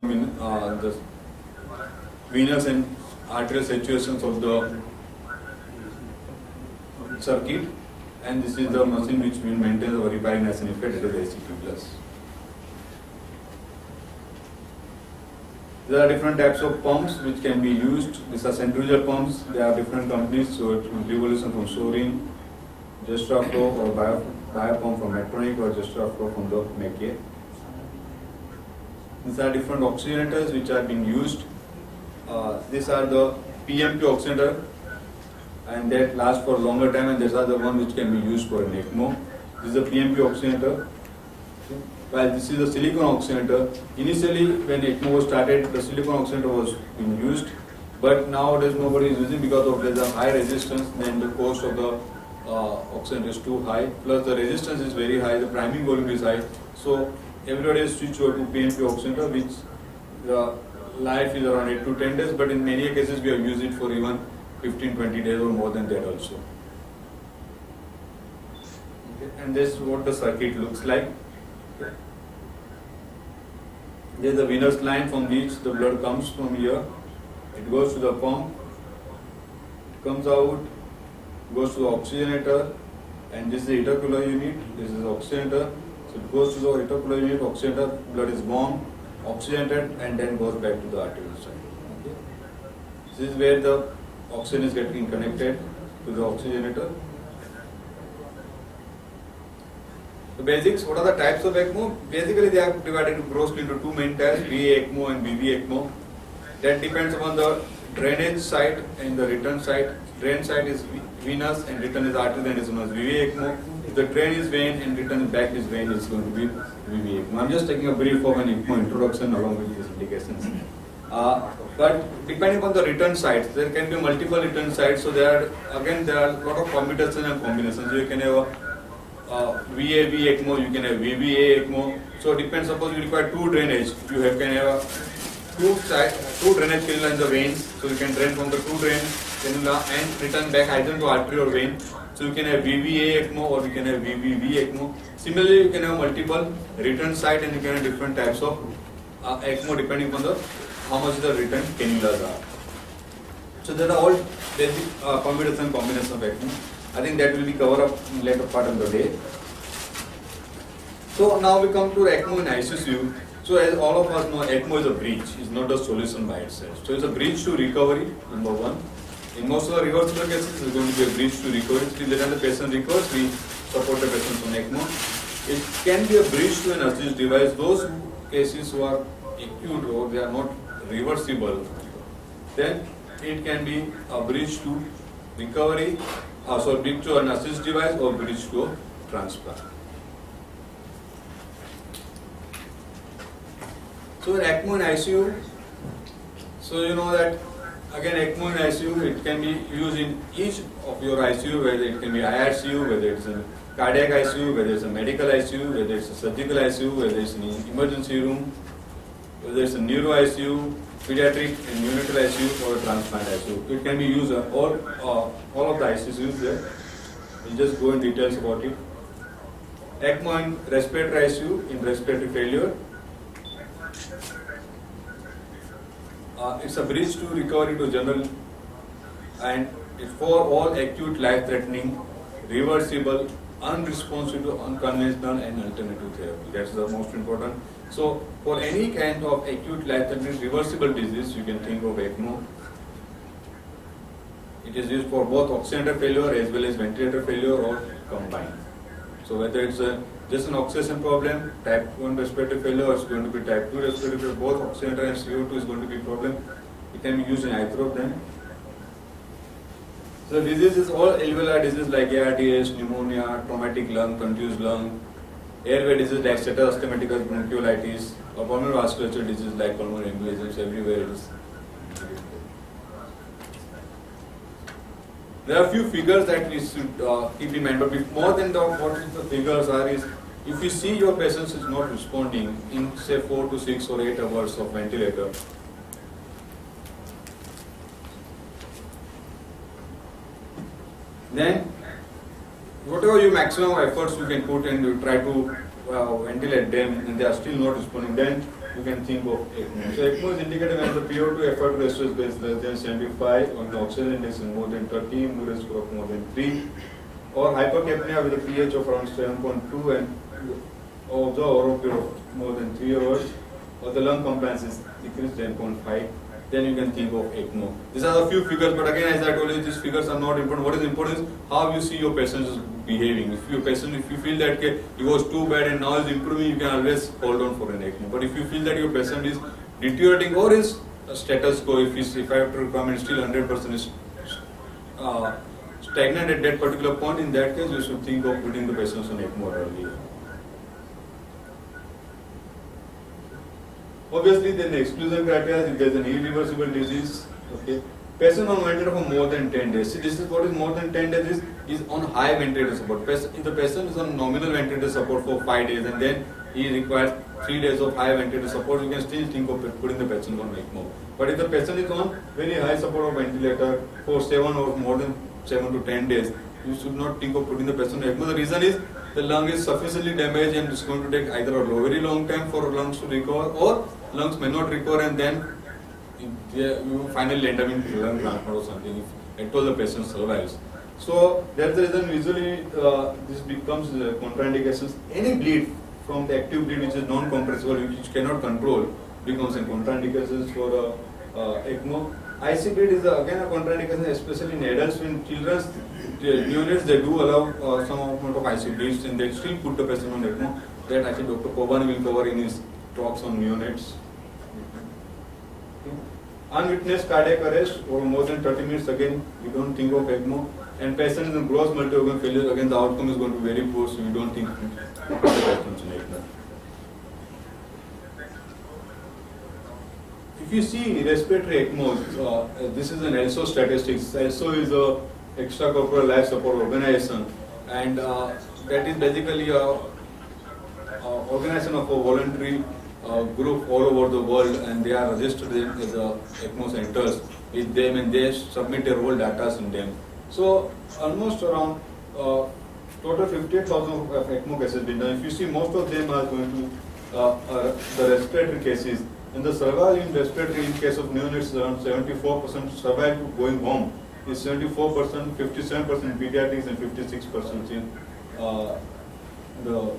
The venous and arterial situations of the circuit, and this is the machine which will maintain the repairing and effect, that is AC+. There are different types of pumps which can be used. These are centrifugal pumps. There are different companies, so Revolution from Sorin, Gestra-Pro or Biopump from Medtronic, or Gestra-Pro from the Mekier. These are different oxygenators which are being used. These are the PMP oxygenator, and that lasts for a longer time, and these are the one which can be used for an ECMO. This is a PMP oxygenator. While this is a silicone oxygenator. Initially, when ECMO was started, the silicone oxygenator was being used, but nowadays nobody is using because of there's a high resistance, then the cost of the oxygenator is too high, plus the resistance is very high, the priming volume is high, so everybody has switched over to PMP oxygenator, which the life is around 8 to 10 days, but in many cases we have used it for even 15-20 days or more than that also. Okay. And this is what the circuit looks like. There is a venous line from which the blood comes from here. It goes to the pump, comes out, goes to the oxygenator, and this is the reticular unit. This is the oxygenator. So it goes to the reticular unit, oxygenator, blood is warm, oxygenated, and then goes back to the arterial side. Okay. This is where the oxygen is getting connected to the oxygenator. The basics, what are the types of ECMO? Basically, they are divided grossly into two main types, VA ECMO and VV ECMO. That depends upon the drainage site and the return site. Drain site is venous and return is arterial, and is known as VV ECMO. If the drain is vein and return back is vein, it's going to be VV ECMO. I'm just taking a brief of an ECMO introduction along with these indications. But depending upon the return sites, there can be multiple return sites. So there are a lot of combinations and combinations. So you can have a VAV ECMO, you can have VVA ECMO. So it depends. Suppose you require two drainage, you can have two drainage cannula in the veins. So you can drain from the two drain cannula and return back either to artery or vein. So you can have VVA ECMO or you can have VVV ECMO. Similarly, you can have multiple return site and you can have different types of ECMO depending upon how much the return cannulas are. So there are all basic combinations of ECMO. I think that will be covered up in later part of the day. So now we come to ECMO in ICU. So as all of us know, ECMO is a bridge, it's not a solution by itself. So it's a bridge to recovery, number one. In most of the reversible cases, it's going to be a bridge to recovery. Till the time the patient recovers, we support the patient on ECMO. It can be a bridge to an assist device. Those cases who are acute or they are not reversible, then it can be a bridge to recovery, bridge to an assist device or bridge to a transplant. So in ECMO in ICU, so you know that again ECMO in ICU, it can be used in each of your ICU, whether it can be IRCU, whether it's a cardiac ICU, whether it's a medical ICU, whether it's a surgical ICU, whether it's an emergency room, whether it's a neuro ICU, pediatric and neonatal ICU or a transplant ICU. It can be used all of the ICUs there. We'll just go in details about it. ECMO in respiratory ICU, in respiratory failure. It's a bridge to recovery to general, and it's for all acute life-threatening, reversible, unresponsive to unconventional and alternative therapy. That's the most important. So for any kind of acute life-threatening reversible disease, you can think of ECMO. It is used for both oxygenator failure as well as ventilator failure or combined. So whether it's just an oxygen problem, type 1 respiratory failure, is going to be type 2 respiratory failure, both oxygenator and CO2 is going to be a problem. It can be used in either of them. So diseases, all alveolar diseases like ARDS, pneumonia, traumatic lung, contused lung, airway disease like status asthmaticus, bronchiolitis, or pulmonary vasculature disease like pulmonary embolisms, everywhere it is. There are a few figures that we should keep in mind, but more than what the figures are is, if you see your patient is not responding in say 4 to 6 or 8 hours of ventilator, then whatever your maximum efforts you can put and you try to ventilate them and they are still not responding, then you can think of ECMO. So ECMO is indicated when the PO2 effort ratio is less than 75, or the oxygen index is more than 30, mood score of more than 3, or hypercapnia with a pH of around 7.2 and of the oral period of more than 3 hours, or the lung compliance is decreased 10.5, then you can think of ECMO. These are a few figures, but again, as I told you, these figures are not important. What is important is how you see your patient is behaving. If you feel that okay, it was too bad and now is improving, you can always hold on for an ECMO. But if you feel that your patient is deteriorating or is status quo, if I have to recommend still 100% is stagnant at that particular point, in that case, you should think of putting the patients on ECMO earlier. Obviously, then the exclusion criteria, if there is an irreversible disease, okay. Patient on ventilator for more than 10 days. See, this is what is more than 10 days is on high ventilator support. If the patient is on nominal ventilator support for 5 days and then he requires 3 days of high ventilator support, you can still think of putting the patient on ECMO. But if the patient is on very high support of ventilator for 7 or more than 7 to 10 days, you should not think of putting the patient on ECMO. The reason is the lung is sufficiently damaged and it's going to take either a very long time for lungs to recover, or lungs may not recover and then you finally end up in lung transplant or something if at all the patient survives. So that's the reason usually this becomes contraindications. Any bleed from the active bleed which is non-compressible, which cannot control, becomes a contraindications for ECMO. IC bleed is again a contraindication, especially in adults. In children, neonates, they do allow some amount of IC bleeds and they still put the patient on ECMO. That actually Dr. Koban will cover in his talks on neonates. Unwitnessed cardiac arrest for more than 30 minutes, again, you don't think of ECMO. And patient is in gross multi-organ failure, again the outcome is going to be very poor, so you don't think of the patients in ECMO. If you see respiratory ECMO, this is an ELSO statistics. ELSO is a extracorporeal life support organization, and that is basically a organization of a voluntary group all over the world, and they are registered in the ECMO centers with them, and they submit their whole data in them. So almost around total 58,000 of ECMO cases been done. If you see, most of them are going to the respiratory cases, and the survival in respiratory in case of neonates is around 74%. Survival to going home is 74%, 57% in pediatrics, and 56% in the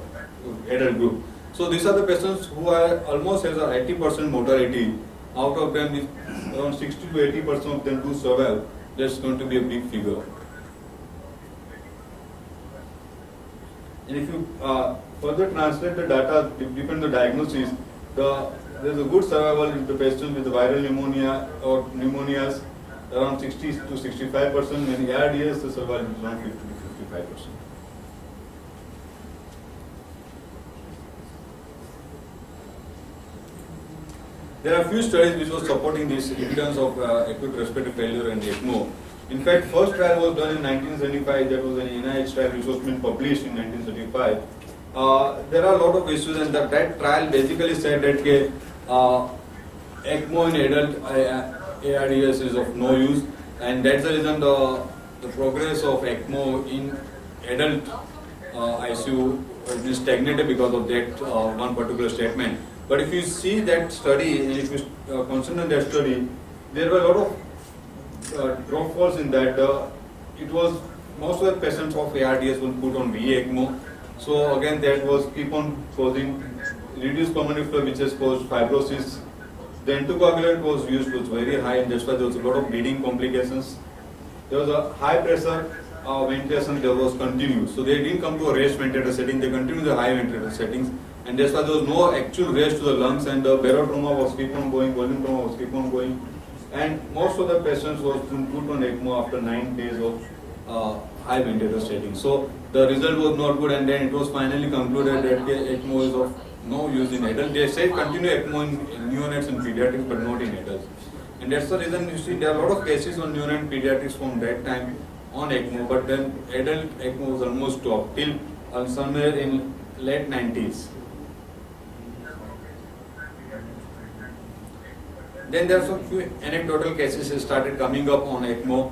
adult group. So these are the patients who are almost has a 80% mortality. Out of them, around 60 to 80% of them do survive. That's going to be a big figure. And if you further translate the data, depending on the diagnosis, there is a good survival in the patient with viral pneumonia or pneumonias, around 60 to 65%. In ARDS, the survival is around 50 to 55%. There are few studies which were supporting this evidence of acute respiratory failure and ECMO. In fact, first trial was done in 1975. That was an NIH trial which was been published in 1975. There are a lot of issues, and that trial basically said that ECMO in adult ARDS is of no use, and that's the reason the progress of ECMO in adult ICU has been stagnated because of that one particular statement. But if you see that study, and if you consider that study, there were a lot of drop falls in that. It was most of the patients of ARDS were put on VA-ECMO. So again, that was keep on causing reduced pulmonary flow, which has caused fibrosis. The anticoagulant was used was very high, and that's why there was a lot of bleeding complications. There was a high pressure ventilation that was continuous. So they didn't come to a raised ventilator setting; they continued the high ventilator settings. And that's why there was no actual raise to the lungs, and the barotrauma was keep on going, volume trauma was keep on going, and most of the patients was put on ECMO after 9 days of high ventilator setting. So the result was not good, and then it was finally concluded that ECMO is of no use in adults. They say continue ECMO in neonates and pediatrics, but not in adults. And that's the reason you see there are a lot of cases on neonate and pediatrics from that time on ECMO, but then adult ECMO was almost stopped till somewhere in late 90s. Then there are some few anecdotal cases started coming up on ECMO.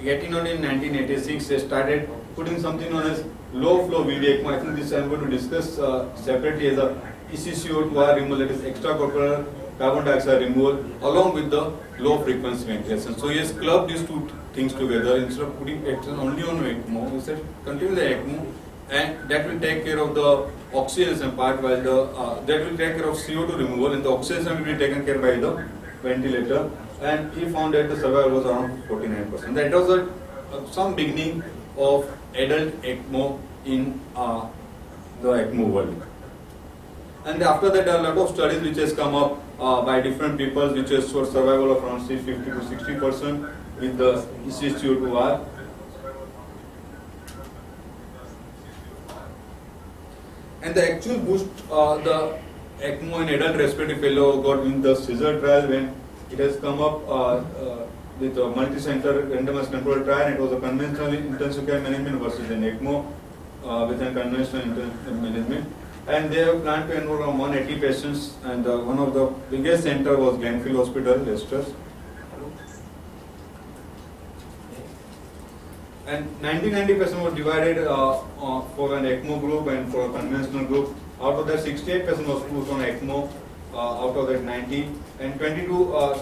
Getting on in 1986, they started putting something known as low flow VV ECMO. I think this I am going to discuss separately as a ECCO2R removal, that is extracorporeal carbon dioxide removal, along with the low frequency ventilation. So he has clubbed these two things together. Instead of putting it only on ECMO, he said continue the ECMO, and that will take care of the oxygenation part, while the that will take care of CO2 removal, and the oxygenation will be taken care by the ventilator. And he found that the survival was around 49%. That was some beginning of adult ECMO in the ECMO world. And after that, there are a lot of studies which has come up by different people, which has showed survival of around 50 to 60% with the ECCO2R. And the actual boost, the ECMO in adult respiratory failure got in the CSER trial, when it has come up with a multi-center randomized controlled trial. It was a conventional intensive care management versus an ECMO with a conventional management. And they have planned to enroll around 180 patients, and one of the biggest center was Glenfield Hospital, Leicester. And 90% was divided for an ECMO group and for a conventional group. Out of that, 68% was put on ECMO, out of that 90, and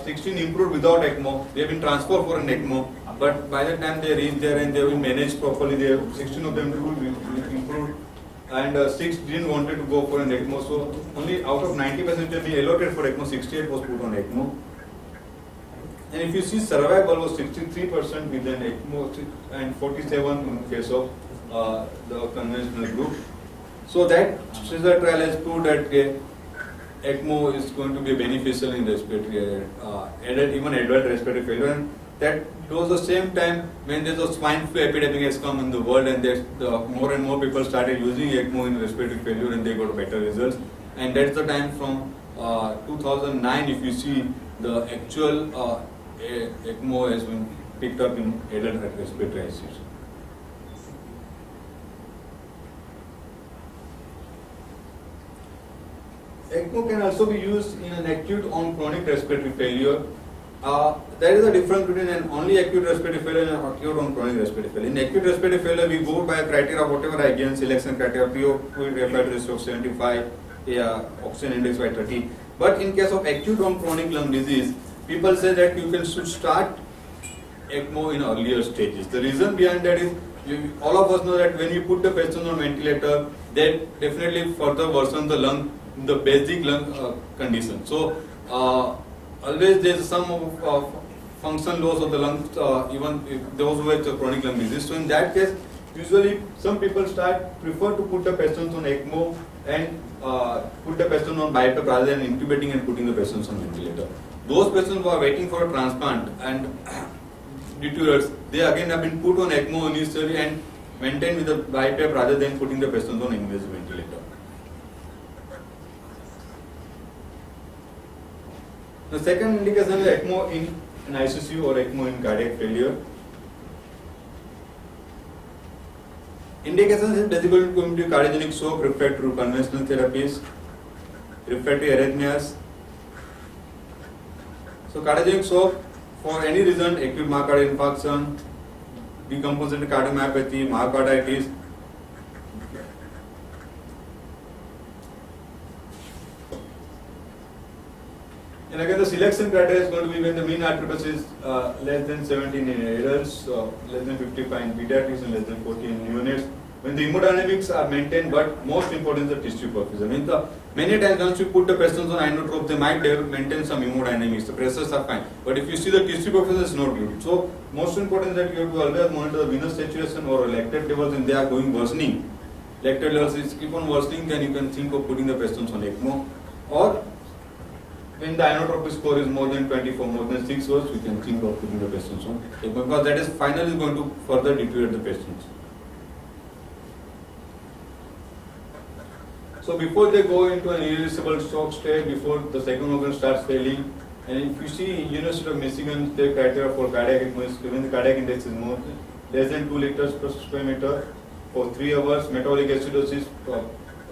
16 improved without ECMO. They have been transferred for an ECMO, but by the time they reach there and they have been managed properly, 16 of them improved, and 6 didn't wanted to go for an ECMO. So only out of 90% we allotted for ECMO, 68 was put on ECMO. And if you see, survival was 63% with an ECMO and 47% in case of the conventional group. So that CSER trial has proved that ECMO is going to be beneficial in respiratory, even adult respiratory failure. And that was the same time when there's a swine flu epidemic has come in the world, and more and more people started using ECMO in respiratory failure, and they got better results. And that's the time from 2009, if you see, the actual ECMO has been picked up in adult respiratory ICUs. ECMO can also be used in an acute on chronic respiratory failure. There is a difference between an only acute respiratory failure and acute on chronic respiratory failure. In acute respiratory failure, we go by a criteria, whatever I given, selection criteria, PO2 ratio of 75, oxygen index by 30. But in case of acute on chronic lung disease, people say that you should start ECMO in earlier stages. The reason behind that is, all of us know that when you put the patient on ventilator, that definitely further worsens the lung, the basic lung condition. So always there is some function loss of the lungs, even if those with chronic lung disease. So in that case, usually some people prefer to put the patients on ECMO and put the patient on BiPAP rather than intubating and putting the patients on ventilator. Those patients who are waiting for a transplant and deteriorates, they again have been put on ECMO initially and maintained with the BiPAP rather than putting the patients on invasive ventilator. The second indication is ECMO in an ICU or ECMO in cardiac failure. Indications is basically going to be cardiogenic shock, refractory to conventional therapies, refractory arrhythmias. So cardiogenic shock for any reason, acute myocardial infarction, decompensated cardiomyopathy, myocarditis. And again, the selection criteria is going to be when the mean artery pressure is less than 17 in adults, less than 55 in pediatrics, and less than 40 in neonates. When the hemodynamics are maintained, but most important is the tissue perfusion. Many times once you put the patients on inotrope, they might maintain some hemodynamics, the pressures are fine. But if you see the tissue perfusion is not good. So most important is that you have to always monitor the venous saturation or lactate levels, and they are going worsening. Lactate levels keep on worsening, then you can think of putting the patients on ECMO. Or when the inotropic score is more than 24, more than 6 hours, we can think of putting the patients on ECMO, because that is finally going to further deteriorate the patients. So before they go into an irreversible shock state, before the second organ starts failing, and if you see University of Michigan, their criteria for cardiac ECMO is when the cardiac index is more less than 2 liters per square meter for 3 hours, metabolic acidosis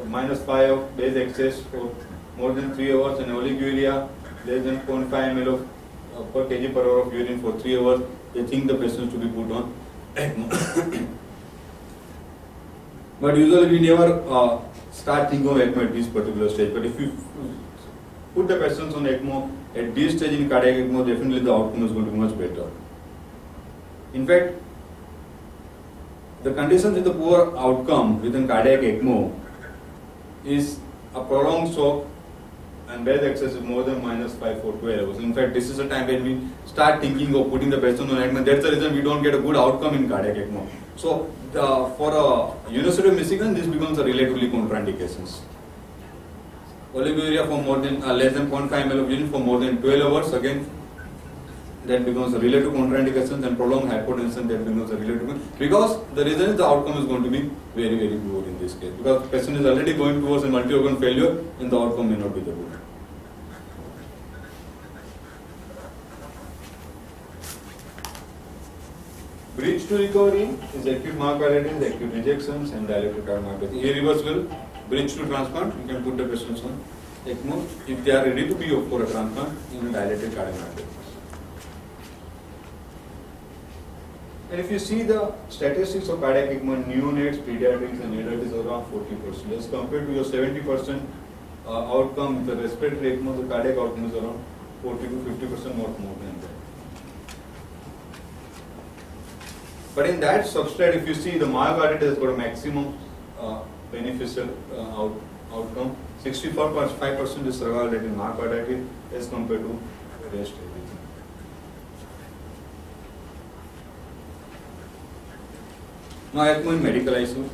-5 of base excess for more than 3 hours, and oliguria less than 0.5 ml of per kg per hour of urine for 3 hours, they think the patient should be put on ECMO. But usually we never start thinking of ECMO at this particular stage. But if you put the patients on ECMO at this stage in cardiac ECMO, definitely the outcome is going to be much better. In fact, the conditions with the poor outcome within cardiac ECMO is a prolonged shock and bed excess is more than -5 for 12 hours. In fact, this is a time when we start thinking of putting the patient on ECMO. That's the reason we don't get a good outcome in cardiac ECMO. So, for University of Michigan, this becomes a relatively contraindications. Oliguria for more than less than 0.5 ml of urine for more than 12 hours, again, that becomes a relative contraindication, and prolonged hypotension, that becomes a relative, because the reason is the outcome is going to be very, very poor in this case, because the patient is already going towards a multi-organ failure and the outcome may not be the good. Bridge to recovery is acute myocarditis, acute rejections and dilated cardiomyopathy. Irreversible bridge to transplant, you can put the patients on ECMO if they are ready to be for a transplant in dilated cardiomyopathy. And if you see the statistics of cardiac ECMO in neonates, pediatrics and adults is around 40%. As compared to your 70% outcome with the respiratory ECMO, the cardiac outcome is around 40 to 50% more than that. But in that substrate, if you see the myocarditis has got a maximum beneficial outcome. 64.5% is survival rate in myocarditis as compared to the rest everything. Now ECMO in medical ICU.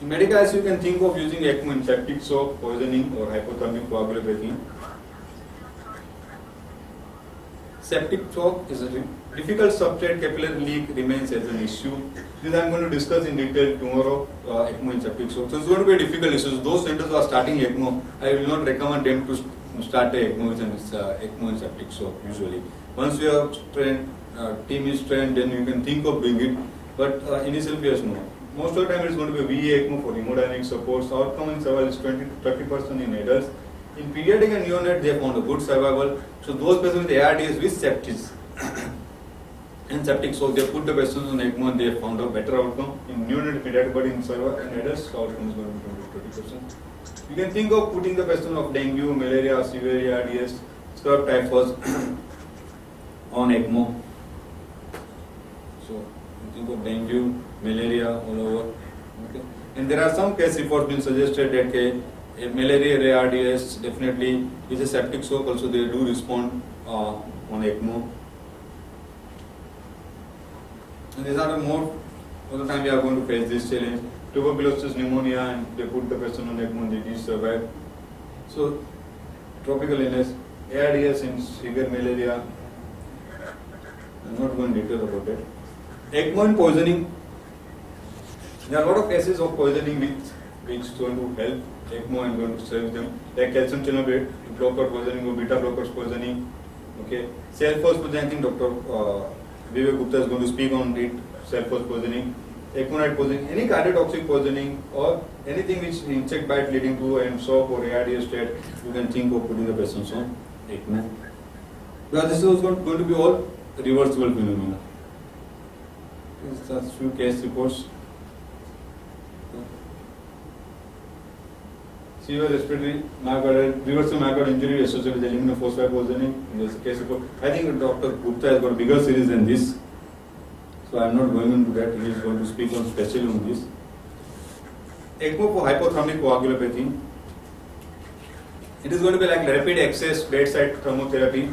In medical ICU, you can think of using ECMO in septic shock, poisoning or hypothermic coagulopathy. Septic shock is a difficult substrate capillary leak remains as an issue. This I am going to discuss in detail tomorrow, ECMO in septic shock. So it's going to be a difficult issue. So those centers who are starting ECMO, I will not recommend them to start the ECMO in septic shock usually. Once your team is trained, then you can think of doing it. But initial phase, no. Most of the time it's going to be VA ECMO for hemodynamic support. So outcome in survival is 20 to 30% in adults. In pediatric and neonate, they found a good survival. So those patients with ARDS with sepsis and septic, so they put the patients on ECMO and they found a better outcome in neonate, pediatric, but in survival and adults, the outcome is going to be 20%. You can think of putting the patient of dengue, malaria, severe ARDS, scrub typhus on ECMO. So you think of dengue, malaria all over. Okay. And there are some case reports being suggested that malaria ARDS definitely is a septic shock, also they do respond on ECMO. And these are the more all the time we are going to face this challenge. Tuberculosis, pneumonia, and they put the person on ECMO and they did survive. So tropical illness, ARDS and severe malaria. I'm not going to detail about that. ECMO and poisoning. There are a lot of cases of poisoning which is going to help ECMO and going to save them, like calcium channel blocker poisoning or beta blockers poisoning. Okay, cell-force poisoning. I think Dr. Vivek Gupta is going to speak on it. Cell-force poisoning, ECMO poisoning, any cardiotoxic poisoning, or anything which insect bite leading to an shock or ARDS state, you can think of putting the patients on ECMO. Because this is going to be all reversible phenomena. These are few case reports. Severe respiratory myocardial, reversible myocardial injury associated with aluminum phosphide poisoning. There's a case report. I think Dr. Gupta has got a bigger series than this, so I am not going into that. He is going to speak on specially on this. ECMO for hypothermic coagulopathy. It is going to be like rapid access bedside thermotherapy.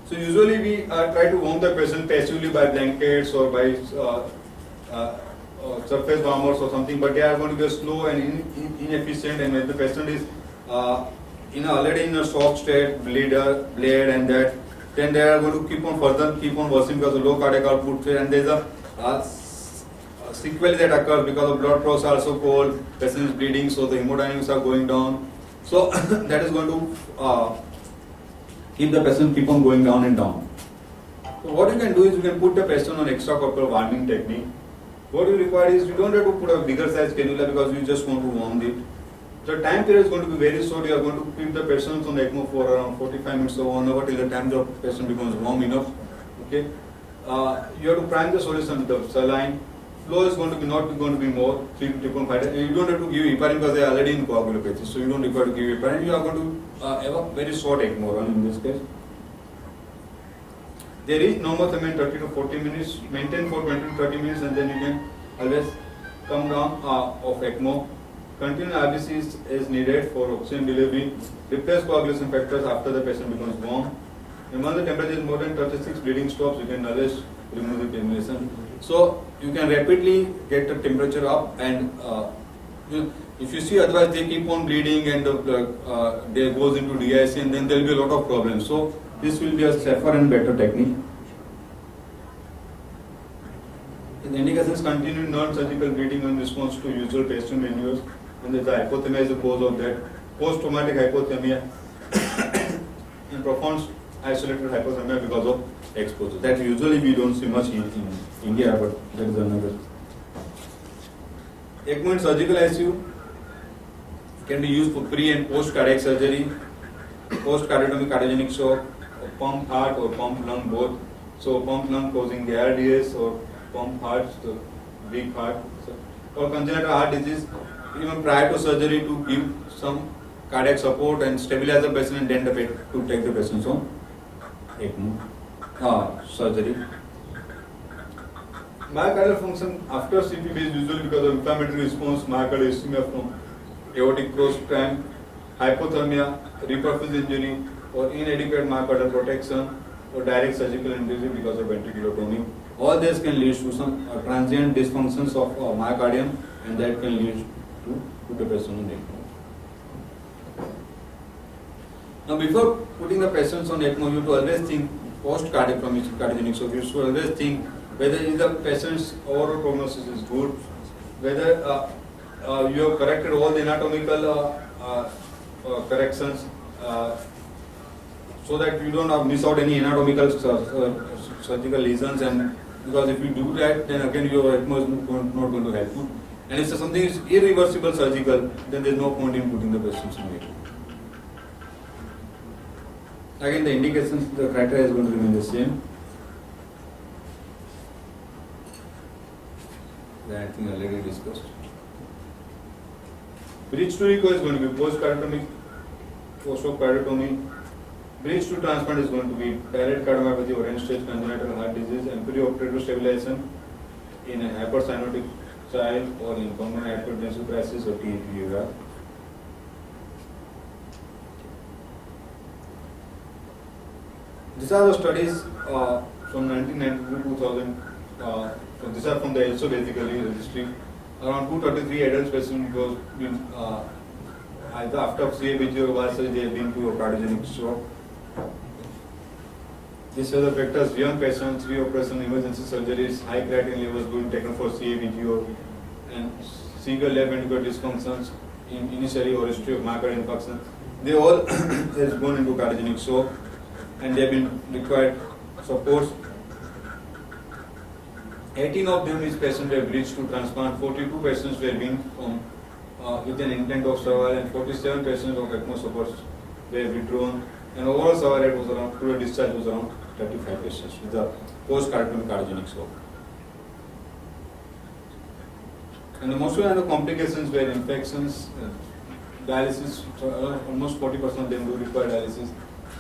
So usually we try to warm the patient passively by blankets or by surface warmers or something, but they are going to be slow and inefficient, and when the patient is already in a shock state, bled and that, then they are going to keep on worsening because of low cardiac output, and there is a sequelae that occurs because of blood flows are so cold, patient is bleeding, so the hemodynamics are going down. So that is going to keep the patient keep on going down and down. So what you can do is you can put the patient on extracorporeal warming technique. What you require is you don't have to put a bigger size cannula because you just want to warm it. The time period is going to be very short. You are going to keep the patient on ECMO for around 45 minutes or 1 hour till the time the patient becomes warm enough. Okay, you have to prime the solution with the saline flow is going to be not going to be more 350.5. You don't have to give heparin because they are already in coagulopathy, so you don't require to give heparin. You are going to have a very short ECMO run in this case. They reach normal time in 30 to 40 minutes, maintain for 20 to 30 minutes, and then you can always come down of ECMO. Continue RBC is needed for oxygen delivery. Replace coagulation factors after the patient becomes warm. And when the temperature is more than 36, bleeding stops, you can always remove the stimulation. So you can rapidly get the temperature up, and if you see otherwise they keep on bleeding and they goes into DIC, and then there will be a lot of problems. So this will be a safer and better technique. The indications continued non-surgical bleeding in response to usual patient manuals, and the hypothermia is the cause of that. Post-traumatic hypothermia and profound isolated hypothermia because of exposure. That usually we don't see much in India, but that is another. ECMO in surgical ICU can be used for pre and post cardiac surgery, post cardiotomy cardiogenic shock, or pump heart or pump lung both. So pump lung causing the ARDS, or pump heart, the weak heart, or congenital heart disease, even prior to surgery to give some cardiac support and stabilize the patient, and then to take the patient on ECMO surgery. Myocardial function after CPB is usually because of inflammatory response, myocardial ischemia from aortic cross cramp, hypothermia, reperfusion injury, or inadequate myocardial protection, or direct surgical injury because of ventriculotomy. All this can lead to some transient dysfunctions of myocardium, and that can lead to the patient on ECMO. Now, before putting the patients on ECMO, you have to always think post-cardiogenic. So you should always think whether the patient's overall prognosis is good, whether you have corrected all the anatomical corrections, so that you don't miss out any anatomical surgical lesions, and because if you do that, then again your ECMO is not going to help you. And if something is irreversible surgical, then there is no point in putting the patients on ECMO. Again, the indications, the criteria is going to remain the same. That I think already discussed. Bridge to ECMO is going to be post-cardiotomy, post-op cardiotomy. Bridge to transplant is going to be direct cardiomyopathy or end-stage congenital heart disease, and preoperative stabilization in a hypercyanotic child or in pulmonary hypertensive crisis or TAPUR. These are the studies from 1992 to 2000. So these are from the ELSO basically registry. Around 233 adult patients was been either after CABG or VASA they have been to a cardiogenic shock. These are the factors: young patients, reoperation, emergency surgeries, high creatinine levels being taken for CABG or and single left ventricular dysfunctions in initially or history of myocardial infarction. They all has gone into cardiogenic shock, and they have been required supports. 18 of them is patients were bridged to transplant, 42 patients were being with an intent of survival, and 47 patients of ECMO supports were withdrawn, and overall survival rate was around, to discharge was around 35 patients with the post-cardiotomy cardiogenic shock. And the most of the complications were infections, dialysis, almost 40% of them do require dialysis.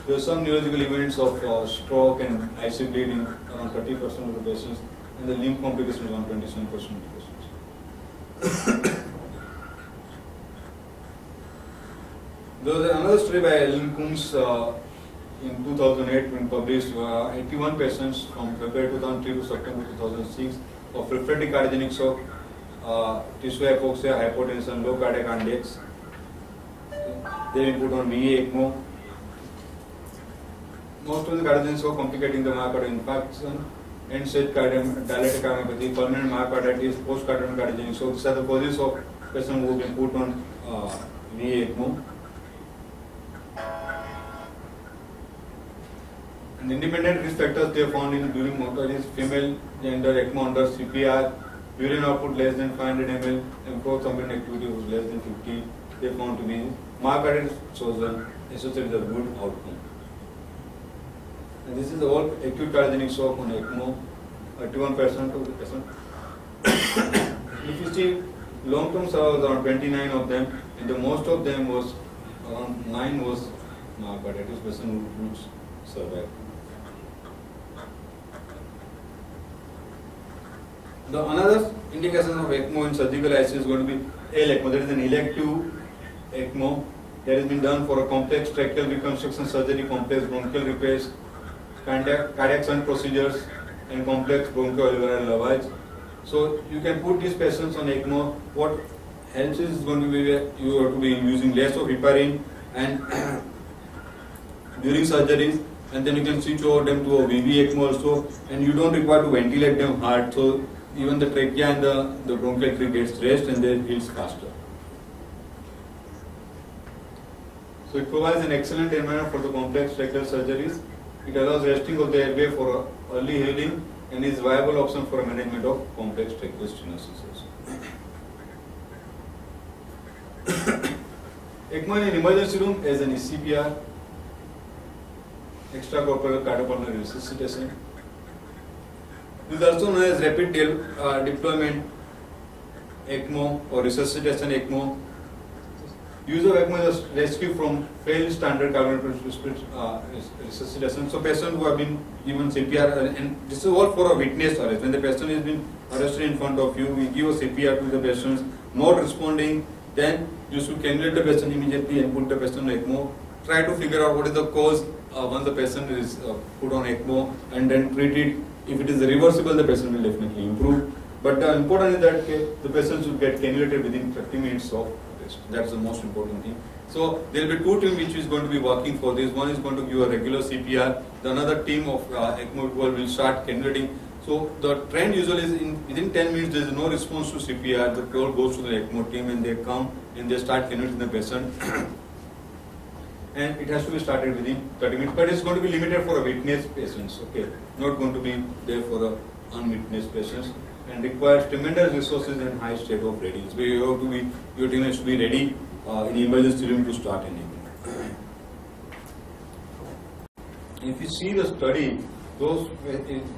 There were some neurological events of stroke and IC bleeding, around 30% of the patients, and the limb complications around 27% of the patients. There was another study by Ellen Coombs in 2008 when published 81 patients from February 2003 to September 2006 of refractory cardiogenic shock, tissue hypoxia, hypotension, low cardiac index. They were put on VA ECMO. Most of the cardiogenic shock complicating the myocardial infarction, end-stage dilated cardiomyopathy, permanent myocarditis, post-cardiotomy cardiogenic shock. These are the causes of patients who have been put on VA ECMO. And independent risk factors they found in during mortality: female gender, ECMO under CPR, urine output less than 500 ml, and pro-thrombin activity was less than 50. They found to be myocarditis chosen associated with a good outcome. And this is all acute cardiogenic shock on ECMO, 31% of the patient If you see, long-term survivors around 29 of them, and the most of them was around 9 was but it is person who would survive. The another indication of ECMO in surgical ICU is going to be ECMO. There is an elective ECMO that has been done for a complex tracheal reconstruction surgery, complex bronchial repairs, cardiac shunt procedures, and complex bronchoalveolar lavage. So you can put these patients on ECMO. What helps is going to be you have to be using less of heparin and during surgeries, and then you can switch over them to a VV ECMO also, and you don't require to ventilate them hard. So even the trachea and the bronchial tree gets rest and they heals faster. So it provides an excellent environment for the complex tracheal surgeries. It allows resting of the airway for early healing and is a viable option for management of complex tracheal stenosis also. ECMO in an emergency room as an ECPR, extracorporeal cardiopulmonary resuscitation. This is also known as rapid deployment ECMO or resuscitation ECMO. Use of ECMO is rescue from failed standard cardiopulmonary resuscitation. So patients who have been given CPR, and this is all for a witness arrest. When the patient has been arrested in front of you, we give a CPR to the patient, not responding, then you should cannulate the patient immediately and put the patient on ECMO. Try to figure out what is the cause once the patient is put on ECMO, and then treat it. If it is reversible, the patient will definitely improve. But the important is that the patient should get cannulated within 30 minutes of rest. That's the most important thing. So there will be two teams which is going to be working for this. One is going to give a regular CPR. The another team of ECMO will start cannulating. So the trend usually is within 10 minutes there is no response to CPR. The call goes to the ECMO team and they come and they start cannulating the patient. And it has to be started within 30 minutes, but it's going to be limited for a witness patients, okay? Not going to be there for the unwitnessed patients, and requires tremendous resources and high state of readiness. So you have to be, your team has to be ready in the emergency room to start anything. If you see the study, those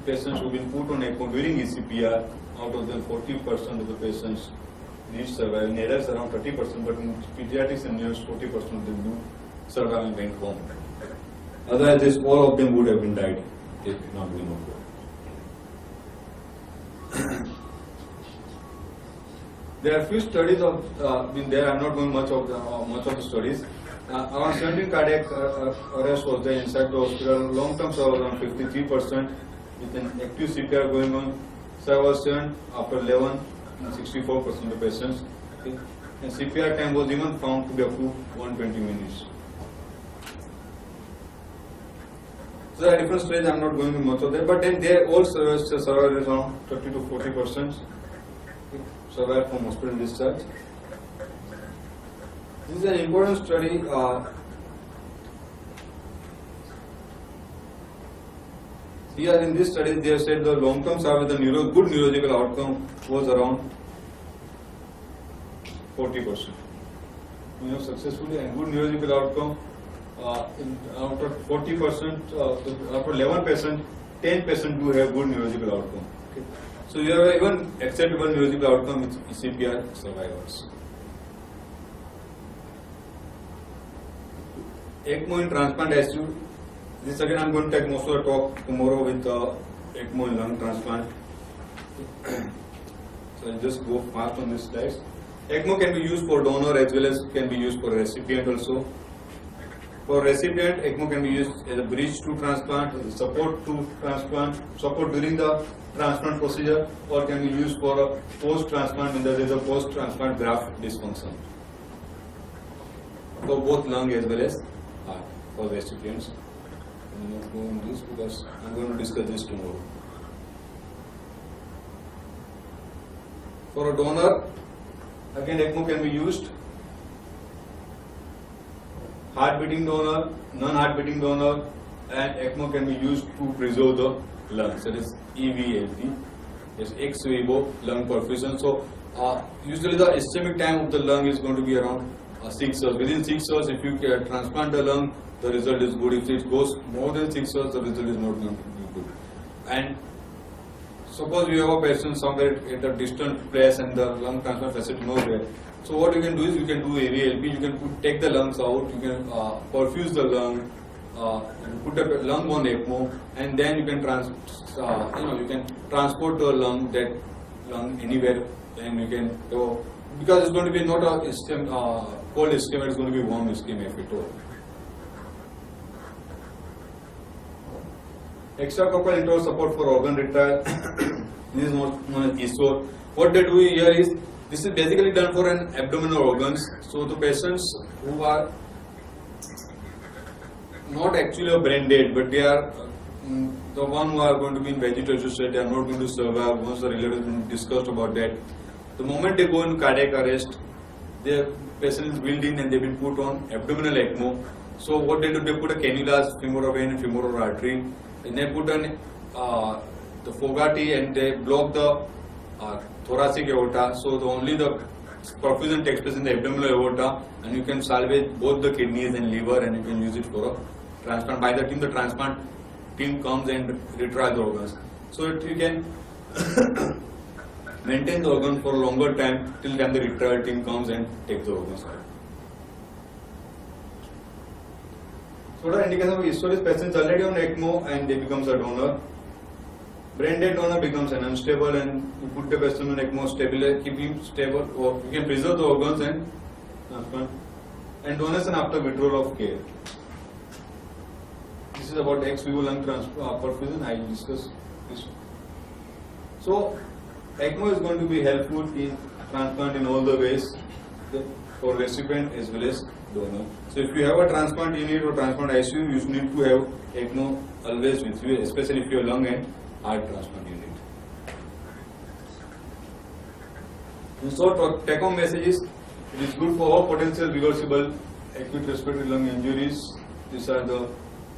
patients who have been put on ECMO during ECPR, out of them 40% of the patients did survive. In adults around 30%, but in pediatrics and neonates 40% of them do survive and went home. Otherwise, all of them would have been died. They did not be known. There are few studies of been there. I'm not going much of the studies. Around 17 cardiac arrest was there inside the hospital. Long-term survival around 53%, with an active CPR going on. Survival after 11 and 64% of the patients. Okay. And CPR time was even found to be up to 120 minutes. So there are different stages, I'm not going to much of that, but then they all survive around 30 to 40%. Survive from hospital discharge. This is an important study. Here in this study, they have said the long-term survival, the good neurological outcome was around 40%. You know, successfully and good neurological outcome. Out of 40%, out of 11%, 10% do have good neurological outcome. Okay. So you have even acceptable neurological outcome with CPR survivors. ECMO in transplant ICU. This again I'm going to take most of the talk tomorrow with ECMO in lung transplant. So I'll just go fast on this slides. ECMO can be used for donor as well as can be used for recipient also. For recipient, ECMO can be used as a bridge to transplant, as a support to transplant, support during the transplant procedure, or can be used for a post-transplant when there is a post-transplant graft dysfunction. For both lung as well as heart, for recipients. I'm not going to this because I'm going to discuss this tomorrow. For a donor, again ECMO can be used. Heart-beating donor, non-heart-beating donor, and ECMO can be used to preserve the lungs. That is EVLP, is ex vivo lung perfusion. So usually the ischemic time of the lung is going to be around 6 hours. Within 6 hours, if you transplant the lung, the result is good. If it goes more than 6 hours, the result is not going to be good. And suppose you have a patient somewhere at a distant place and the lung transplant facility nowhere. So what you can do is you can do AVLP, you can take the lungs out, you can perfuse the lung, put a lung on ECMO, and then you can transport the lung anywhere, and you can go, because it's going to be not a ischem, cold ischemia, it's going to be warm ischemia if at all. Extracorporeal interval support for organ retrieval. This is known as ESOR. What they do here is, this is basically done for an abdominal organs. So the patients who are not actually brain dead, but they are the one who are going to be in vegetation state, they are not going to survive. Once the relatives discussed about that, the moment they go into cardiac arrest, their patient is wheeled in and they've been put on abdominal ECMO. So what they do, they put a cannula, femoral vein and femoral artery, and they put on the Fogarty and they block the thoracic aorta. So only the perfusion takes place in the abdominal aorta, and you can salvage both the kidneys and liver, and you can use it for a transplant. By the time the transplant team comes and retrieve the organs, so that you can maintain the organ for a longer time till then the retrieval team comes and takes the organs out. So the indication of ESOR is patients already on ECMO and they becomes a donor. Brain dead donor becomes an unstable, and you put the patient on ECMO, stabilize, keep him stable, or you can preserve the organs and transplant. And donation after withdrawal of care. This is about ex vivo lung perfusion. I will discuss this. So ECMO is going to be helpful in transplant in all the ways, for recipient as well as donor. So if you have a transplant unit or transplant ICU, you need to have ECMO always with you, especially if you have lung and heart transplant unit. In short, take home message is, it is good for all potential reversible acute respiratory lung injuries. These are the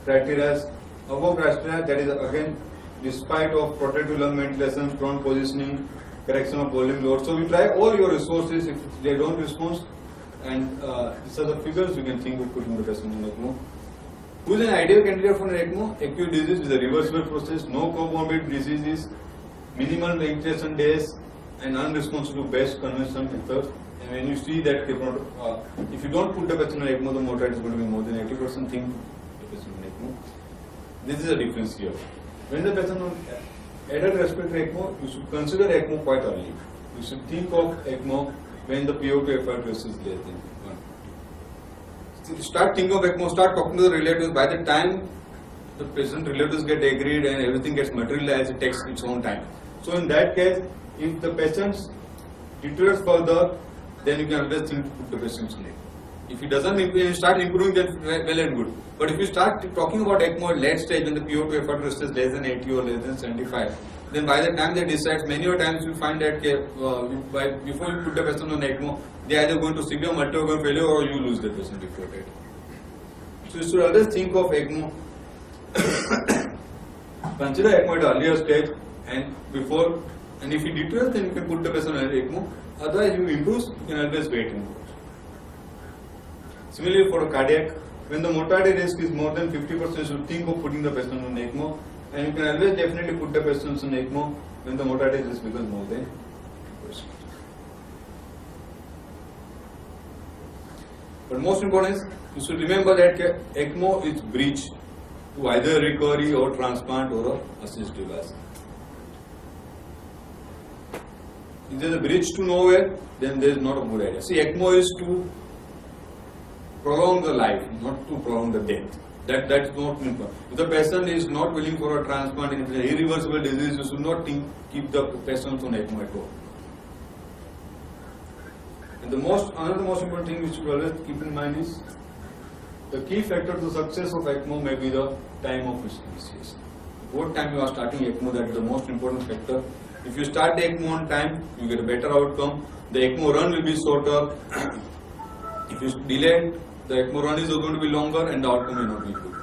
criteria. Above criteria, that is again, despite of protective lung ventilation, prone positioning, correction of volume load. So we try all your resources. If they don't respond, and these are the figures you can think of putting the patient in ECMO. Who is an ideal candidate for an ECMO? Acute disease is a reversible process, no comorbid diseases, minimal ventilation days, and unresponsive to best conventional methods. And when you see that, if you don't put the patient on ECMO, the mortality is going to be more than 80%. Think the patient on ECMO. This is a difference here. When the patient on adult respiratory ECMO, you should consider ECMO quite early. You should think of ECMO when the PO2 effort ratio is less than 1. Start thinking of ECMO, start talking to the relatives. By the time the patient relatives get agreed and everything gets materialized, it takes its own time. So in that case, if the patients deteriorate further, then you can always think to put the patient in ECMO. If it doesn't improve, start improving, then well and good. But if you start talking about ECMO at late stage when the PO2 effort ratio is less than 80 or less than 75, then by the time they decide, many times you find that before you put the patient on ECMO, they are either going to severe multi-organ failure or you lose the patient before that. So you should always think of ECMO. Consider ECMO at an earlier stage and before, and if you deteriorate, then you can put the patient on ECMO. Otherwise, if you improve, you can always wait and go. Similarly, for a cardiac, when the mortality risk is more than 50%, you should think of putting the patient on ECMO. And you can always definitely put the patients on ECMO when the mortality risk becomes more than 50%. But most important is, you should remember that ECMO is bridge to either recovery or transplant or a assist device. If there is a bridge to nowhere, then there is not a good idea. See, ECMO is to prolong the life, not to prolong the death. That's not important. If the patient is not willing for a transplant and if it's an irreversible disease, you should not keep the patient on ECMO at all. And another most important thing we should always keep in mind is the key factor to success of ECMO may be the time of initiation. What time you are starting ECMO, that is the most important factor. If you start the ECMO on time, you get a better outcome. The ECMO run will be shorter. If you delay, the ECMO run is going to be longer and the outcome may not be good.